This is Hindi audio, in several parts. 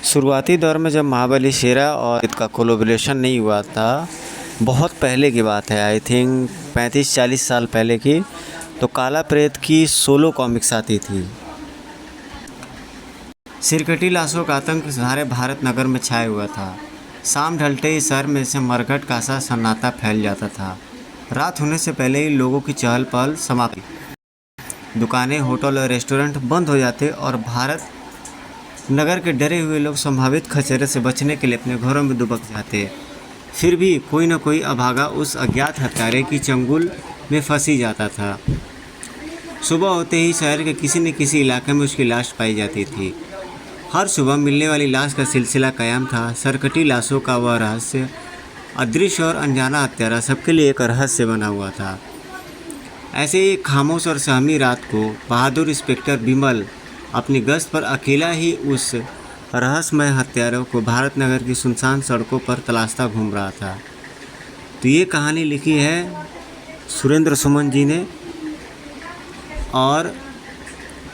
शुरुआती दौर में जब महाबली शेरा और इसका कोलैबोरेशन नहीं हुआ था, बहुत पहले की बात है, आई थिंक 35-40 साल पहले की, तो काला प्रेत की सोलो कॉमिक्स आती थी। सिरकटी लाशों का आतंक सारे भारत नगर में छाया हुआ था। शाम ढलते ही शहर में से मरघट का सा सन्नाटा फैल जाता था। रात होने से पहले ही लोगों की चहल पहल समाप्त, दुकानें, होटल और रेस्टोरेंट बंद हो जाते और भारत नगर के डरे हुए लोग संभावित खतरे से बचने के लिए अपने घरों में दुबक जाते। फिर भी कोई न कोई अभागा उस अज्ञात हत्यारे की चंगुल में फंस ही जाता था। सुबह होते ही शहर के किसी न किसी इलाके में उसकी लाश पाई जाती थी। हर सुबह मिलने वाली लाश का सिलसिला कायम था। सरकटी लाशों का वह रहस्य, अदृश्य और अनजाना हत्यारा सबके लिए एक रहस्य बना हुआ था। ऐसे ही एक खामोश और सहमी रात को बहादुर इंस्पेक्टर बिमल अपनी गश्त पर अकेला ही उस रहस्यमय हत्यारों को भारत नगर की सुनसान सड़कों पर तलाशता घूम रहा था। तो ये कहानी लिखी है सुरेंद्र सुमन जी ने, और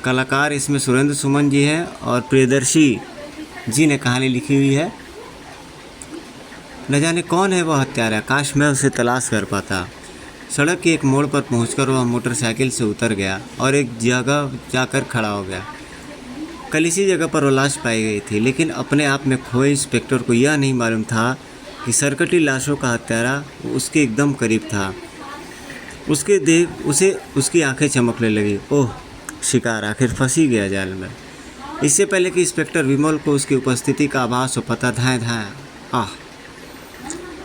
कलाकार इसमें सुरेंद्र सुमन जी हैं और प्रियदर्शी जी ने कहानी लिखी हुई है। न जाने कौन है वह हत्यारा, काश मैं उसे तलाश कर पाता। सड़क के एक मोड़ पर पहुंचकर वह मोटरसाइकिल से उतर गया और एक जगह जाकर खड़ा हो गया। कल इसी जगह पर वो लाश पाई गई थी, लेकिन अपने आप में खोए इंस्पेक्टर को यह नहीं मालूम था कि सरकटी लाशों का हत्यारा उसके एकदम करीब था। उसकी आंखें चमकने लगी। ओह, शिकार आखिर फंस ही गया जाल में। इससे पहले कि इंस्पेक्टर विमल को उसकी उपस्थिति का आभास हो पता, धाएं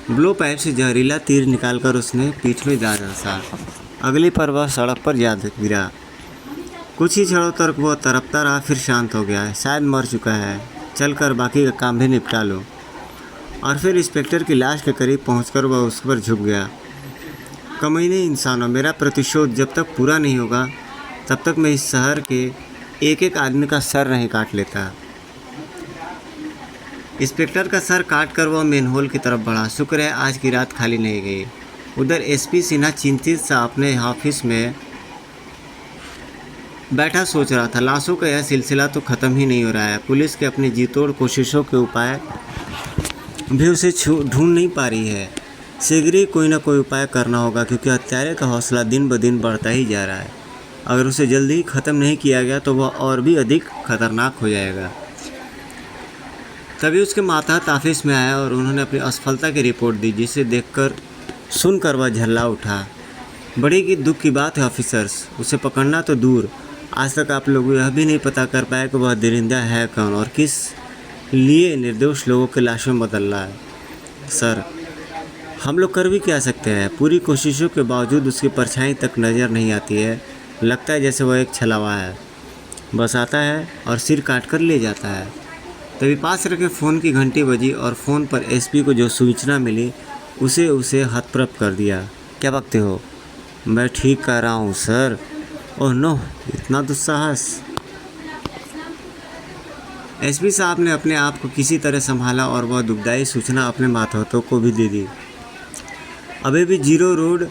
ब्लो पाइप से जहरीला तीर निकालकर उसने पीठ में जा धंसा। अगली पर वह सड़क पर जा गिरा। कुछ ही क्षणों तक वह तड़पता रहा, फिर शांत हो गया। शायद मर चुका है, चलकर बाकी का काम भी निपटा लो। और फिर इंस्पेक्टर की लाश के करीब पहुंचकर वह उस पर झुक गया। कमीने इंसानों, मेरा प्रतिशोध जब तक पूरा नहीं होगा तब तक मैं इस शहर के एक एक आदमी का सर नहीं काट लेता। इंस्पेक्टर का सर काटकर वह मेनहोल की तरफ बढ़ा। शुक्र है आज की रात खाली नहीं गई। उधर एसपी सिन्हा चिंतित सा अपने ऑफिस में बैठा सोच रहा था। लाशों का यह सिलसिला तो ख़त्म ही नहीं हो रहा है। पुलिस के अपनी जीतोड़ कोशिशों के उपाय भी उसे ढूंढ नहीं पा रही है। शीघ्र ही कोई ना कोई उपाय करना होगा, क्योंकि हत्यारे का हौसला दिन ब दिन बढ़ता ही जा रहा है। अगर उसे जल्दी ही ख़त्म नहीं किया गया तो वह और भी अधिक खतरनाक हो जाएगा। तभी उसके मातहत ऑफिस में आया और उन्होंने अपनी असफलता की रिपोर्ट दी, जिसे देखकर सुनकर वह झल्ला उठा। बड़ी की दुख की बात है ऑफिसर्स, उसे पकड़ना तो दूर, आज तक आप लोग यह भी नहीं पता कर पाए कि वह दरिंदा है कौन और किस लिए निर्दोष लोगों की लाशों में बदल रहा है। सर, हम लोग कर भी क्या सकते हैं? पूरी कोशिशों के बावजूद उसकी परछाई तक नज़र नहीं आती है। लगता है जैसे वह एक छलावा है, बस आता है और सिर काट कर ले जाता है। तभी पास रखे फ़ोन की घंटी बजी और फ़ोन पर एसपी को जो सूचना मिली उसे हतप्रभ कर दिया। क्या बकते हो? मैं ठीक कह रहा हूँ सर। ओह नो, इतना दुस्साहस। एसपी साहब ने अपने आप को किसी तरह संभाला और वह दुखदायी सूचना अपने मातहतों को भी दे दी। अभी भी जीरो रोड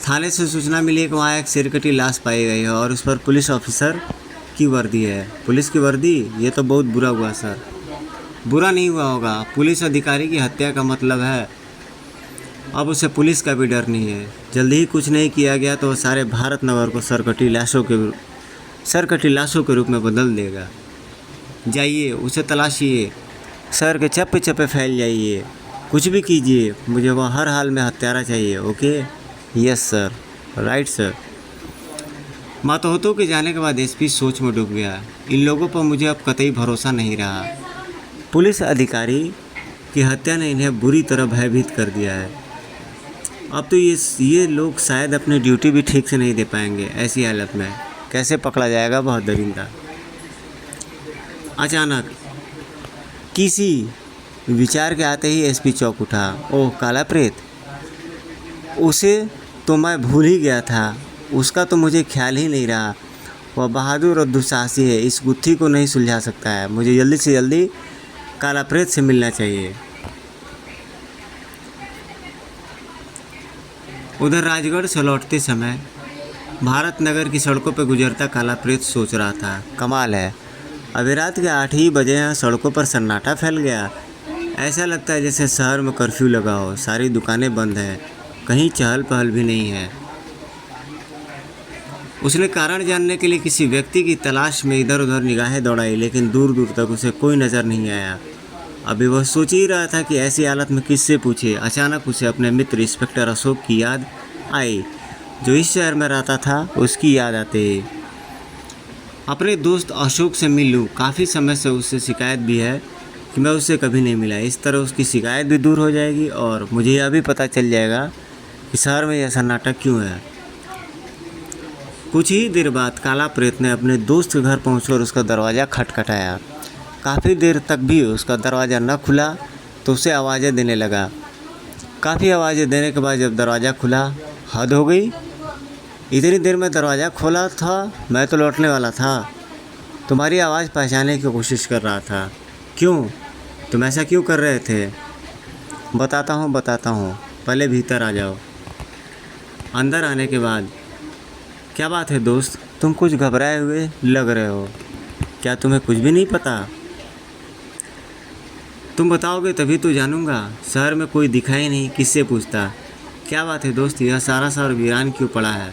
थाने से सूचना मिली कि वहाँ एक सिरकटी लाश पाई गई है और उस पर पुलिस ऑफिसर की वर्दी है। पुलिस की वर्दी? ये तो बहुत बुरा हुआ सर। बुरा नहीं हुआ होगा, पुलिस अधिकारी की हत्या का मतलब है अब उसे पुलिस का भी डर नहीं है। जल्दी ही कुछ नहीं किया गया तो वह सारे भारत नगर को सरकटी लाशों के रूप में बदल देगा। जाइए, उसे तलाशिए, शहर के चप्पे चप्पे फैल जाइए, कुछ भी कीजिए, मुझे वह हर हाल में हत्यारा चाहिए। Okay? Yes sir. Right sir. मातहतों के जाने के बाद एसपी सोच में डूब गया। इन लोगों पर मुझे अब कतई भरोसा नहीं रहा। पुलिस अधिकारी की हत्या ने इन्हें बुरी तरह भयभीत कर दिया है। अब तो ये लोग शायद अपनी ड्यूटी भी ठीक से नहीं दे पाएंगे। ऐसी हालत में कैसे पकड़ा जाएगा वह दरिंदा? अचानक किसी विचार के आते ही एसपी चौंक उठा। ओह, काला प्रेत! उसे तो मैं भूल ही गया था। उसका तो मुझे ख्याल ही नहीं रहा। वह बहादुर और दुस्साहसी है, इस गुत्थी को नहीं सुलझा सकता है। मुझे जल्दी से जल्दी काला प्रेत से मिलना चाहिए। उधर राजगढ़ से लौटते समय भारत नगर की सड़कों पर गुजरता काला प्रेत सोच रहा था, कमाल है, अभी रात के 8 ही बजे हैं, सड़कों पर सन्नाटा फैल गया। ऐसा लगता है जैसे शहर में कर्फ्यू लगा हो। सारी दुकानें बंद हैं, कहीं चहल पहल भी नहीं है। उसने कारण जानने के लिए किसी व्यक्ति की तलाश में इधर उधर निगाहें दौड़ाई, लेकिन दूर दूर तक उसे कोई नज़र नहीं आया। अभी वह सोच ही रहा था कि ऐसी हालत में किससे पूछे। अचानक उसे अपने मित्र इंस्पेक्टर अशोक की याद आई, जो इस शहर में रहता था। उसकी याद आते ही अपने दोस्त अशोक से मिल लूँ। काफ़ी समय से उससे शिकायत भी है कि मैं उससे कभी नहीं मिला। इस तरह उसकी शिकायत भी दूर हो जाएगी और मुझे यह भी पता चल जाएगा कि शहर में यह सन्नाटा क्यों है। कुछ ही देर बाद काला प्रेत ने अपने दोस्त के घर पहुंचकर उसका दरवाज़ा खटखटाया। काफ़ी देर तक भी उसका दरवाज़ा न खुला तो उसे आवाज़ें देने लगा। काफ़ी आवाज़ें देने के बाद जब दरवाज़ा खुला, हद हो गई, इतनी देर में दरवाज़ा खोला था, मैं तो लौटने वाला था। तुम्हारी आवाज़ पहचानने की कोशिश कर रहा था। क्यों? तुम ऐसा क्यों कर रहे थे? बताता हूँ, पहले भीतर आ जाओ। अंदर आने के बाद, क्या बात है दोस्त, तुम कुछ घबराए हुए लग रहे हो। क्या तुम्हें कुछ भी नहीं पता? तुम बताओगे तभी तो जानूंगा। शहर में कोई दिखा ही नहीं, किससे पूछता? क्या बात है दोस्त, यह सारा शहर वीरान क्यों पड़ा है?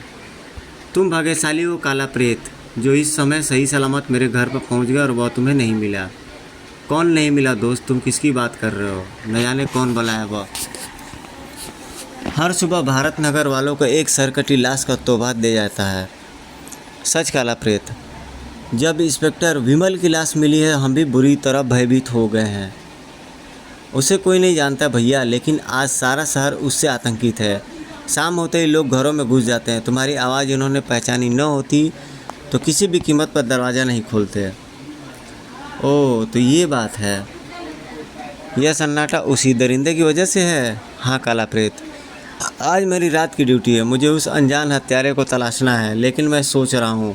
तुम भाग्यशाली हो काला प्रेत, जो इस समय सही सलामत मेरे घर पर पहुंच गया और वह तुम्हें नहीं मिला। कौन नहीं मिला दोस्त? तुम किसकी बात कर रहे हो? न जाने कौन बुलाया वह। हर सुबह भारत नगर वालों को एक सरकटी लाश का तोहफा दे जाता है। सच काला प्रेत, जब इंस्पेक्टर विमल की लाश मिली है, हम भी बुरी तरह भयभीत हो गए हैं। उसे कोई नहीं जानता भैया, लेकिन आज सारा शहर उससे आतंकित है। शाम होते ही लोग घरों में घुस जाते हैं। तुम्हारी आवाज़ इन्होंने पहचानी न होती तो किसी भी कीमत पर दरवाज़ा नहीं खोलते। ओह, तो ये बात है। यह सन्नाटा उसी दरिंदे की वजह से है। हाँ काला प्रेत, आज मेरी रात की ड्यूटी है। मुझे उस अनजान हत्यारे को तलाशना है, लेकिन मैं सोच रहा हूँ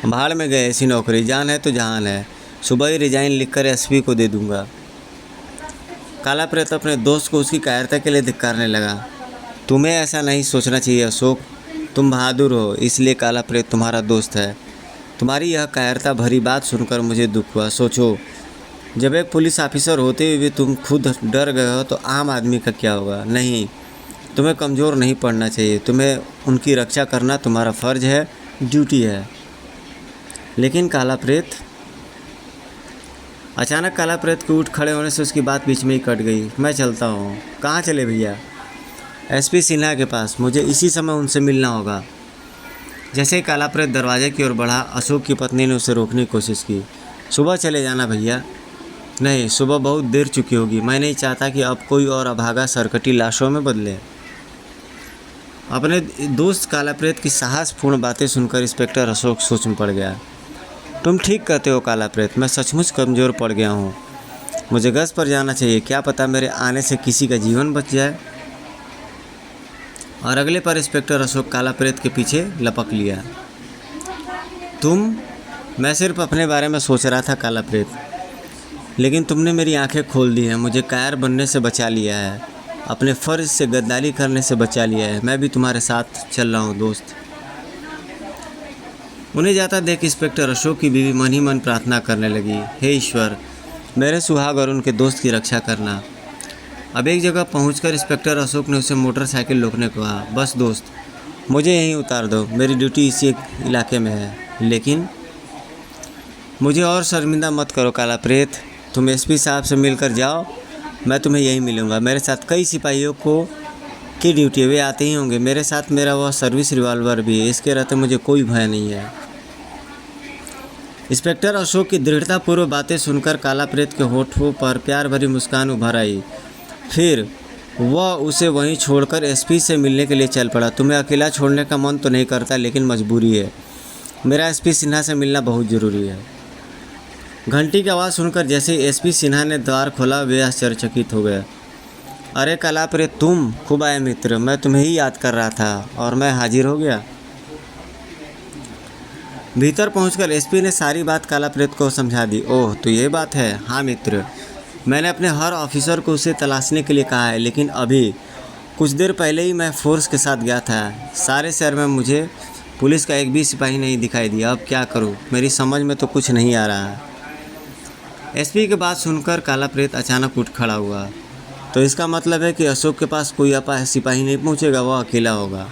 भाड़ में गए ऐसी नौकरी। जान है तो जहान है। सुबह ही रिजाइन लिखकर एसपी को दे दूँगा। काला प्रेत अपने दोस्त को उसकी कायरता के लिए धिक्कारने लगा। तुम्हें ऐसा नहीं सोचना चाहिए अशोक। तुम बहादुर हो, इसलिए काला प्रेत तुम्हारा दोस्त है। तुम्हारी यह कायरता भरी बात सुनकर मुझे दुख हुआ। सोचो, जब एक पुलिस ऑफिसर होते हुए भी तुम खुद डर गए हो तो आम आदमी का क्या होगा? नहीं, तुम्हें कमज़ोर नहीं पड़ना चाहिए। तुम्हें उनकी रक्षा करना तुम्हारा फ़र्ज है, ड्यूटी है। लेकिन काला प्रेत, अचानक काला प्रेत के उठ खड़े होने से उसकी बात बीच में ही कट गई। मैं चलता हूँ। कहाँ चले भैया? एसपी सिन्हा के पास। मुझे इसी समय उनसे मिलना होगा। जैसे ही काला प्रेत दरवाजे की ओर बढ़ा, अशोक की पत्नी ने उसे रोकने की कोशिश की। सुबह चले जाना भैया। नहीं, सुबह बहुत देर चुकी होगी। मैं नहीं चाहता कि अब कोई और अभागा सरकटी लाशों में बदले। अपने दोस्त काला प्रेत की साहसपूर्ण बातें सुनकर इंस्पेक्टर अशोक सोच में पड़ गया। तुम ठीक कहते हो काला प्रेत, मैं सचमुच कमज़ोर पड़ गया हूँ। मुझे गश्त पर जाना चाहिए। क्या पता मेरे आने से किसी का जीवन बच जाए। और अगले पर इंस्पेक्टर अशोक काला प्रेत के पीछे लपक लिया। मैं सिर्फ अपने बारे में सोच रहा था काला प्रेत, लेकिन तुमने मेरी आंखें खोल दी हैं। मुझे कायर बनने से बचा लिया है, अपने फ़र्ज से गद्दारी करने से बचा लिया है। मैं भी तुम्हारे साथ चल रहा हूँ दोस्त। उन्हें जाता देख इंस्पेक्टर अशोक की बीवी मन ही मन प्रार्थना करने लगी, हे ईश्वर, मेरे सुहाग और उनके दोस्त की रक्षा करना। अब एक जगह पहुंचकर इंस्पेक्टर अशोक ने उसे मोटरसाइकिल रोकने को कहा। बस दोस्त, मुझे यहीं उतार दो। मेरी ड्यूटी इसी इलाके में है। लेकिन मुझे और शर्मिंदा मत करो काला प्रेत। तुम एसपी साहब से मिलकर जाओ, मैं तुम्हें यहीं मिलूँगा। मेरे साथ कई सिपाहियों की ड्यूटी वे आते ही होंगे। मेरे साथ मेरा वह सर्विस रिवॉल्वर भी है। इसके रहते मुझे कोई भय नहीं है। इंस्पेक्टर अशोक की दृढ़तापूर्व बातें सुनकर काला प्रेत के होठों पर प्यार भरी मुस्कान उभर आई। फिर वह उसे वहीं छोड़कर एसपी से मिलने के लिए चल पड़ा। तुम्हें अकेला छोड़ने का मन तो नहीं करता, लेकिन मजबूरी है। मेरा एसपी सिन्हा से मिलना बहुत ज़रूरी है। घंटी की आवाज़ सुनकर जैसे एसपी सिन्हा ने द्वार खोला, वे आश्चर्यचकित हो गए। अरे काला प्रेत, तुम खूब आए मित्र। मैं तुम्हें ही याद कर रहा था और मैं हाजिर हो गया। भीतर पहुंचकर एसपी ने सारी बात काला प्रेत को समझा दी। ओह, तो ये बात है। हाँ मित्र, मैंने अपने हर ऑफिसर को उसे तलाशने के लिए कहा है, लेकिन अभी कुछ देर पहले ही मैं फोर्स के साथ गया था। सारे शहर में मुझे पुलिस का एक भी सिपाही नहीं दिखाई दिया। अब क्या करूं, मेरी समझ में तो कुछ नहीं आ रहा है। एसपी की बात सुनकर काला प्रेत अचानक उठ खड़ा हुआ। तो इसका मतलब है कि अशोक के पास कोई सिपाही नहीं पहुंचेगा, वह अकेला होगा।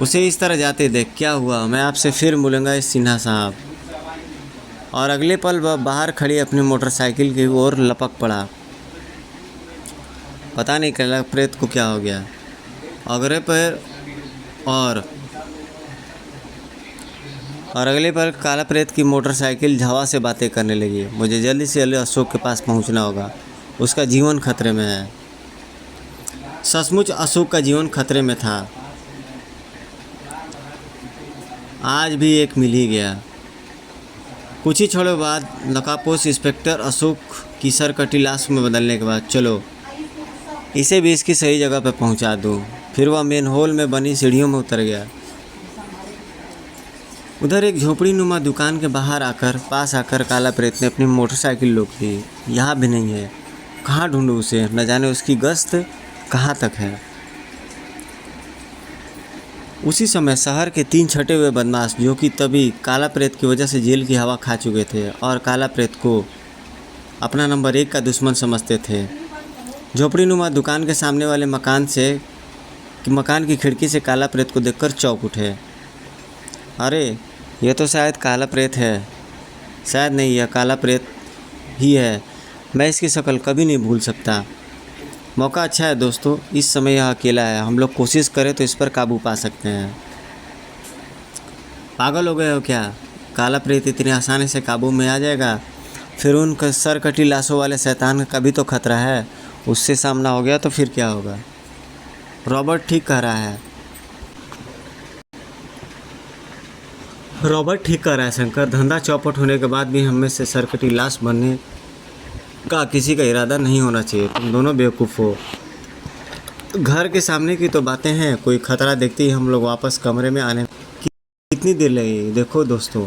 उसे इस तरह जाते देख क्या हुआ, मैं आपसे फिर मिलूंगा इस सिन्हा साहब। और अगले पल वह बाहर खड़ी अपनी मोटरसाइकिल की ओर लपक पड़ा। पता नहीं काला प्रेत को क्या हो गया। अगले पर और अगले पल काला प्रेत की मोटरसाइकिल हवा से बातें करने लगी। मुझे जल्दी से जल्दी अशोक के पास पहुंचना होगा, उसका जीवन खतरे में है। सचमुच अशोक का जीवन खतरे में था। आज भी एक मिल ही गया। कुछ ही क्षणों बाद नकाबपोश इंस्पेक्टर अशोक की सरकटी लाश में बदलने के बाद, चलो इसे भी इसकी सही जगह पर पहुंचा दूं। फिर वह मेन हॉल में बनी सीढ़ियों में उतर गया। उधर एक झोपड़ी नुमा दुकान के पास आकर काला प्रेत ने अपनी मोटरसाइकिल रोक ली। यहाँ भी नहीं है, कहाँ ढूंढूं उसे, न जाने उसकी गश्त कहाँ तक है। उसी समय शहर के 3 छटे हुए बदमाश, जो कि तभी काला प्रेत की वजह से जेल की हवा खा चुके थे और काला प्रेत को अपना नंबर 1 का दुश्मन समझते थे, झोपड़ी नुमा दुकान के सामने वाले मकान की खिड़की से काला प्रेत को देखकर चौंक उठे। अरे ये तो शायद काला प्रेत है। शायद नहीं, यह काला प्रेत ही है। मैं इसकी शक्ल कभी नहीं भूल सकता। मौका अच्छा है दोस्तों, इस समय यह अकेला है। हम लोग कोशिश करें तो इस पर काबू पा सकते हैं। पागल हो गए हो क्या? काला प्रेत इतनी आसानी से काबू में आ जाएगा? फिर उन सर कटी लाशों वाले शैतान का भी तो खतरा है। उससे सामना हो गया तो फिर क्या होगा? रॉबर्ट ठीक कह रहा है। शंकर। धंधा चौपट होने के बाद भी हम में से सरकटी लाश बनने का किसी का इरादा नहीं होना चाहिए। तुम दोनों बेवकूफ़ हो। घर के सामने की तो बातें हैं, कोई खतरा देखते ही हम लोग वापस कमरे में आने कितनी देर लगेगी? देखो दोस्तों,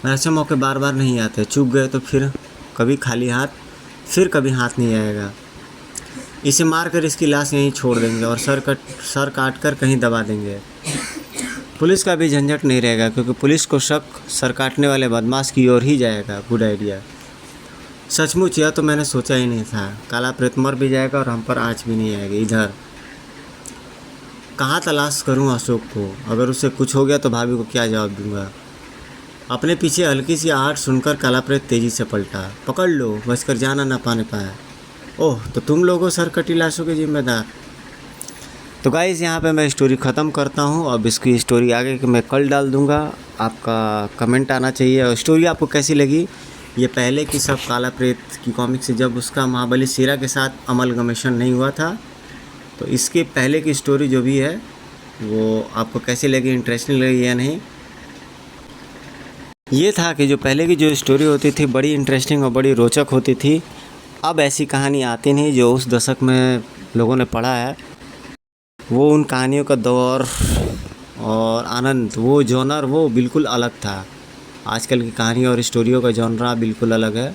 ऐसे मौके बार बार नहीं आते। चूक गए तो फिर कभी खाली हाथ, फिर कभी हाथ नहीं आएगा। इसे मारकर इसकी लाश यहीं छोड़ देंगे और सर काट कर कहीं दबा देंगे। पुलिस का भी झंझट नहीं रहेगा, क्योंकि पुलिस को शक सर काटने वाले बदमाश की ओर ही जाएगा। Good idea. सचमुच यह तो मैंने सोचा ही नहीं था। काला प्रेत मर भी जाएगा और हम पर आँच भी नहीं आएगी। इधर कहाँ तलाश करूँ अशोक को? अगर उसे कुछ हो गया तो भाभी को क्या जवाब दूंगा? अपने पीछे हल्की सी आहट सुनकर काला प्रेत तेज़ी से पलटा। पकड़ लो, बचकर जाना ना पाने पाए। ओह, तो तुम लोगों सरकटी लाशों के जिम्मेदार। तो गाइस, यहाँ पे मैं स्टोरी ख़त्म करता हूँ। अब इसकी स्टोरी आगे कि मैं कल डाल दूँगा। आपका कमेंट आना चाहिए। और स्टोरी आपको कैसी लगी? ये पहले की सब काला प्रेत की कॉमिक से जब उसका महाबली शेरा के साथ अमलगमेशन नहीं हुआ था, तो इसके पहले की स्टोरी जो भी है वो आपको कैसी लगी, इंटरेस्टिंग लगी या नहीं? ये था कि जो पहले की जो स्टोरी होती थी बड़ी इंटरेस्टिंग और बड़ी रोचक होती थी। अब ऐसी कहानी आती नहीं। जो उस दशक में लोगों ने पढ़ा है, वो उन कहानियों का दौर और आनंद, वो जॉनर वो बिल्कुल अलग था। आजकल की कहानी और स्टोरियों का जॉनरा बिल्कुल अलग है।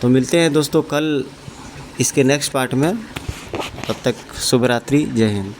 तो मिलते हैं दोस्तों कल इसके नेक्स्ट पार्ट में। तब तक शुभ रात्रि, जय हिंद।